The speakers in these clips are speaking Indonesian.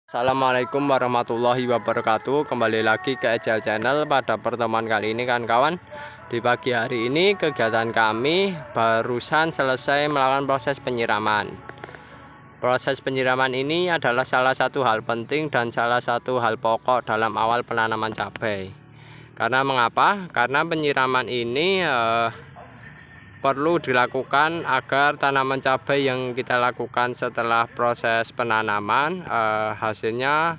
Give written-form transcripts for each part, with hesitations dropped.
Assalamualaikum warahmatullahi wabarakatuh. Kembali lagi ke Ejal Channel. Pada pertemuan kali ini kawan-kawan, di pagi hari ini kegiatan kami barusan selesai melakukan proses penyiraman. Proses penyiraman ini adalah salah satu hal penting dan salah satu hal pokok dalam awal penanaman cabai. Karena mengapa? Karena penyiraman ini perlu dilakukan agar tanaman cabai yang kita lakukan setelah proses penanaman hasilnya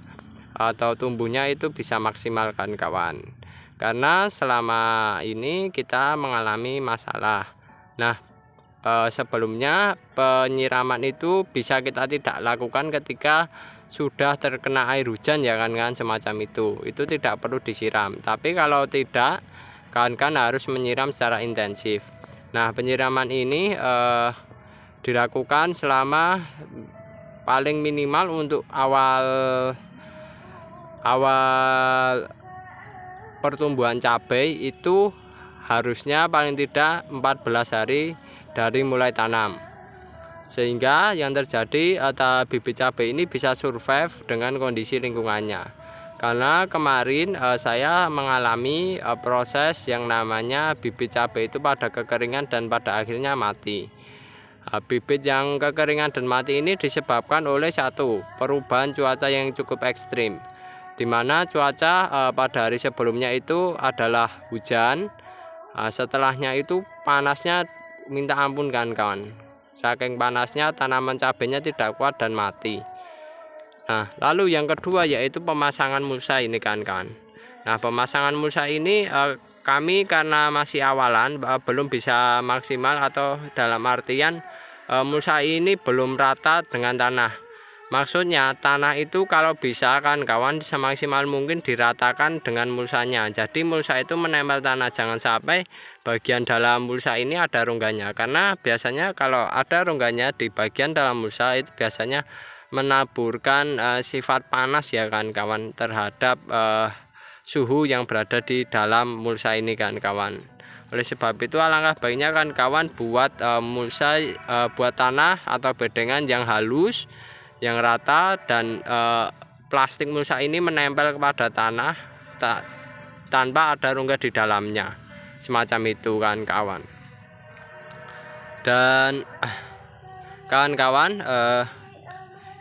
atau tumbuhnya itu bisa maksimal kan kawan. Karena selama ini kita mengalami masalah. Nah, sebelumnya penyiraman itu bisa kita tidak lakukan ketika sudah terkena air hujan ya kan semacam itu tidak perlu disiram. Tapi kalau tidak, kawan-kawan harus menyiram secara intensif. Nah, penyiraman ini dilakukan selama paling minimal untuk awal pertumbuhan cabai itu harusnya paling tidak 14 hari dari mulai tanam, sehingga yang terjadi atau bibit cabai ini bisa survive dengan kondisi lingkungannya. Karena kemarin saya mengalami proses yang namanya bibit cabai itu pada kekeringan dan pada akhirnya mati. Bibit yang kekeringan dan mati ini disebabkan oleh satu, perubahan cuaca yang cukup ekstrim, di mana cuaca pada hari sebelumnya itu adalah hujan, setelahnya itu panasnya minta ampun kan kawan. Saking panasnya tanaman cabainya tidak kuat dan mati. Nah, lalu yang kedua yaitu pemasangan mulsa ini kawan-kawan. Nah, pemasangan mulsa ini kami karena masih awalan belum bisa maksimal, atau dalam artian mulsa ini belum rata dengan tanah. Maksudnya tanah itu kalau bisa kan kawan semaksimal mungkin diratakan dengan mulsanya. Jadi mulsa itu menempel tanah, jangan sampai bagian dalam mulsa ini ada rongganya. Karena biasanya kalau ada rongganya di bagian dalam mulsa itu biasanya menaburkan sifat panas ya kan kawan terhadap suhu yang berada di dalam mulsa ini kan kawan. Oleh sebab itu alangkah baiknya kan kawan buat mulsa, buat tanah atau bedengan yang halus, yang rata, dan plastik mulsa ini menempel kepada tanah tanpa ada rongga di dalamnya, semacam itu kan kawan. Dan kawan-kawan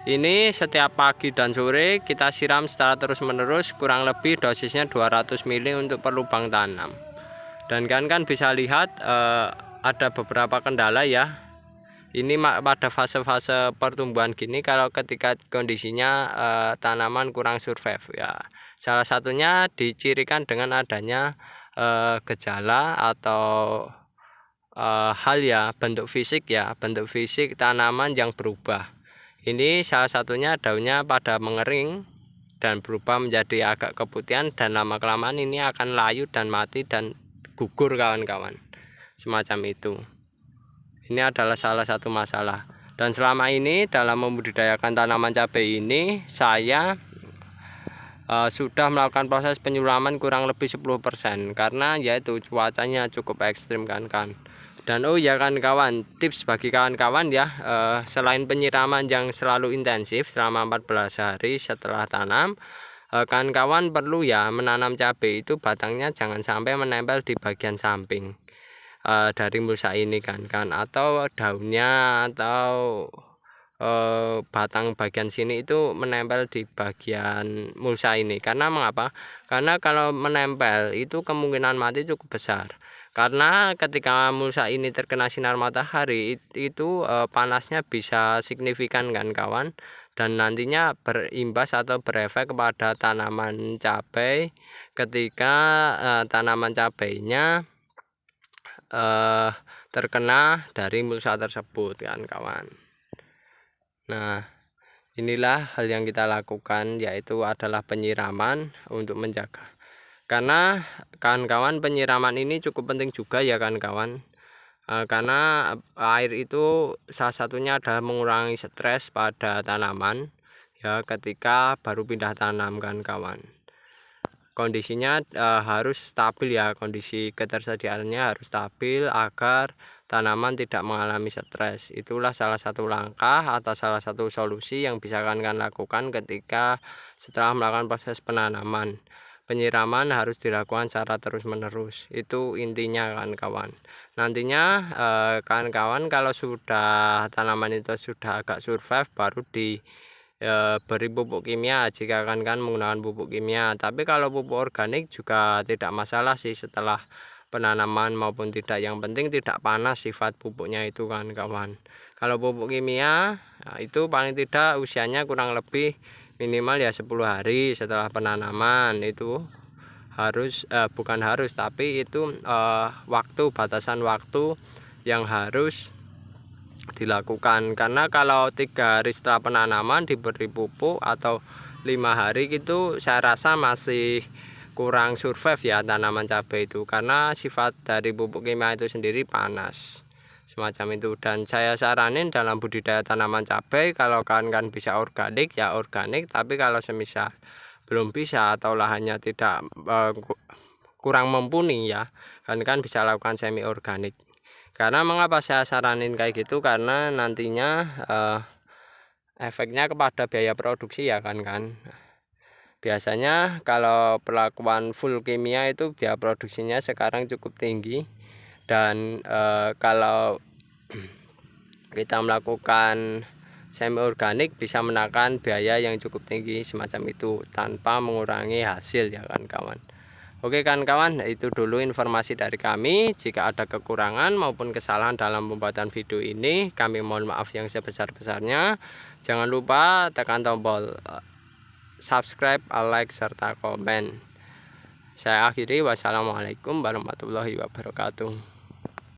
ini setiap pagi dan sore kita siram secara terus-menerus, kurang lebih dosisnya 200 ml untuk per lubang tanam. Dan kan bisa lihat ada beberapa kendala ya. Ini pada fase-fase pertumbuhan gini, kalau ketika kondisinya tanaman kurang survive ya. Salah satunya dicirikan dengan adanya gejala atau hal ya, bentuk fisik tanaman yang berubah. Ini salah satunya daunnya pada mengering dan berubah menjadi agak keputihan, dan lama-kelamaan ini akan layu dan mati dan gugur kawan-kawan, semacam itu. Ini adalah salah satu masalah. Dan selama ini dalam membudidayakan tanaman cabai ini saya sudah melakukan proses penyiraman kurang lebih 10%, karena yaitu cuacanya cukup ekstrim kan. Dan oh ya kan kawan, tips bagi kawan-kawan ya, selain penyiraman yang selalu intensif selama 14 hari setelah tanam, kawan-kawan perlu ya menanam cabai itu batangnya jangan sampai menempel di bagian samping dari mulsa ini kan, atau daunnya atau batang bagian sini itu menempel di bagian mulsa ini. Karena mengapa? Karena kalau menempel itu kemungkinan mati cukup besar. Karena ketika mulsa ini terkena sinar matahari itu panasnya bisa signifikan kan kawan, dan nantinya berimbas atau berefek kepada tanaman cabai ketika tanaman cabainya terkena dari mulsa tersebut kan kawan. Nah, inilah hal yang kita lakukan, yaitu adalah penyiraman untuk menjaga. Karena kawan-kawan penyiraman ini cukup penting juga ya kan kawan, karena air itu salah satunya adalah mengurangi stres pada tanaman ya ketika baru pindah tanam kan kawan. Kondisinya harus stabil ya, kondisi ketersediaannya harus stabil agar tanaman tidak mengalami stres. Itulah salah satu langkah atau salah satu solusi yang bisa kawan-kawan lakukan ketika setelah melakukan proses penanaman. Penyiraman harus dilakukan secara terus-menerus. Itu intinya kawan-kawan. Nantinya kawan-kawan kalau sudah tanaman itu sudah agak survive, baru beri pupuk kimia jika kawan-kawan menggunakan pupuk kimia. Tapi kalau pupuk organik juga tidak masalah sih setelah penanaman maupun tidak. Yang penting tidak panas sifat pupuknya itu kawan-kawan. Kalau pupuk kimia itu paling tidak usianya kurang lebih minimal ya 10 hari setelah penanaman. Itu harus bukan harus, tapi itu batasan waktu yang harus dilakukan. Karena kalau 3 hari setelah penanaman diberi pupuk atau 5 hari gitu, saya rasa masih kurang survive ya tanaman cabai itu, karena sifat dari pupuk kimia itu sendiri panas semacam itu. Dan saya saranin dalam budidaya tanaman cabai, kalau kan bisa organik ya organik, tapi kalau semisal belum bisa atau lahannya tidak kurang mumpuni ya kan bisa lakukan semi organik. Karena mengapa saya saranin kayak gitu, karena nantinya efeknya kepada biaya produksi ya kan. Biasanya kalau perlakuan full kimia itu biaya produksinya sekarang cukup tinggi, dan kalau kita melakukan semi organik bisa menekan biaya yang cukup tinggi semacam itu tanpa mengurangi hasil ya kan kawan. Oke kan kawan, itu dulu informasi dari kami. Jika ada kekurangan maupun kesalahan dalam pembuatan video ini, kami mohon maaf yang sebesar-besarnya. Jangan lupa tekan tombol subscribe, like, serta komen. Saya akhiri, wassalamualaikum warahmatullahi wabarakatuh.